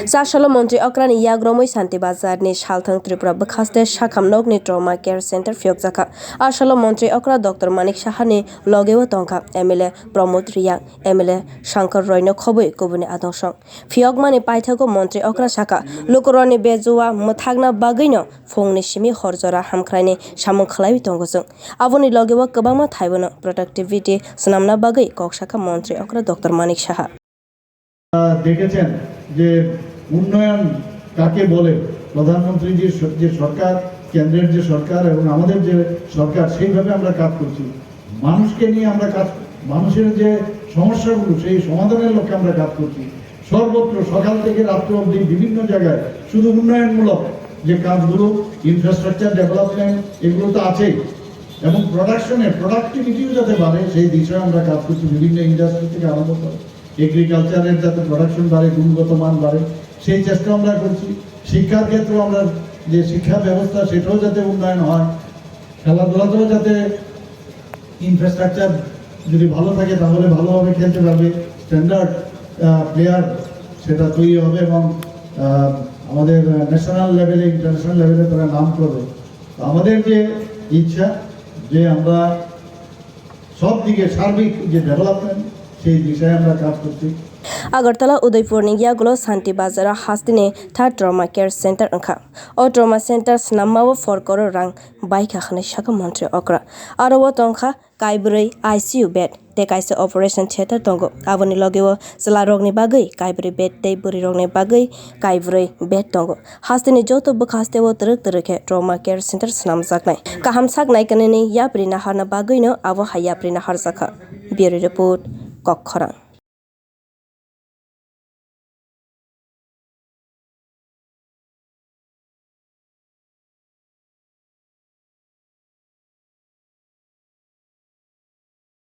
Chasalo montri okra ni yagulo Santibazar ni Salthang Tripura Haste Shakamnog ni trouma care center phiyogjakha. Asalo montri okra Dr. Manik Shahani logewa tongka MLA Pramod Riyak MLA Shankar Royno khobui kubuni adongsong. Phiyogmani paithago montri okra shaka lukuroni bejuwa muthagna bagino phongni simi horjora hamkhrani samung khlaiwi tongojong. Aboni logewa kwbangma thaibono productivity snamna bagui kokshaka montri okra Dr. Manik Shaha. দেখেছেন যে উন্নয়ন কাকে বলে প্রধানমন্ত্রী যে সরকার কেন্দ্রের যে সরকার এবং আমাদের যে সরকার সেইভাবে আমরা কাজ করছি মানুষকে নিয়ে আমরা কাজ মানুষের যে সমস্যাগুলো সেই সমাধানের লক্ষ্যে আমরা কাজ করছি সর্বত্র সকাল থেকে রাত্র অবধি বিভিন্ন জায়গায় শুধু উন্নয়নমূলক যে কাজগুলো ইনফ্রাস্ট্রাকচার ডেভেলপমেন্ট এগুলো তো আছেই এবং প্রোডাক্টিভিটিও যাতে বাড়ে সেই বিষয়ে আমরা কাজ করছি বিভিন্ন ইন্ডাস্ট্রি থেকে আরম্ভ করে এগ্রিকালচারের যাতে প্রোডাকশন বাড়ে গুণগত মান বাড়ে সেই চেষ্টা আমরা করছি শিক্ষার ক্ষেত্রে আমরা যে শিক্ষা ব্যবস্থা সেটাও যাতে উন্নয়ন হয় খেলাধুলাতেও যাতে ইনফ্রাস্ট্রাকচার যদি ভালো থাকে তাহলে ভালোভাবে খেলতে পারবে স্ট্যান্ডার্ড প্লেয়ার সেটা তৈরি হবে এবং আমাদের ন্যাশনাল লেভেলে ইন্টারন্যাশনাল লেভেলে তারা নাম করবে আমাদের যে ইচ্ছা যে আমরা সব দিকে সার্বিক যে ডেভেলপমেন্ট সেই বিষয়ে আমরা কাজ করছি Agartala Udaipur ni yagulo Santibazar Haste ni third trouma care center angkha. O trouma center snammawo 4 crore rang baikha khane shaka montri okra. Aro wo tongkha kaibrui ICU bed te kaisa operation theater tongo. Aboni logewo jala rogni bagui kaibrui bed te buri rogni bagui kaibrui bed tongo. Haste ni joto bukhaste wo truk trouma care center snamjaknai. Kaham saknai kaneni yapri na harna bagui no abo hayapri na harjakha. Bureau report Kokkhorang.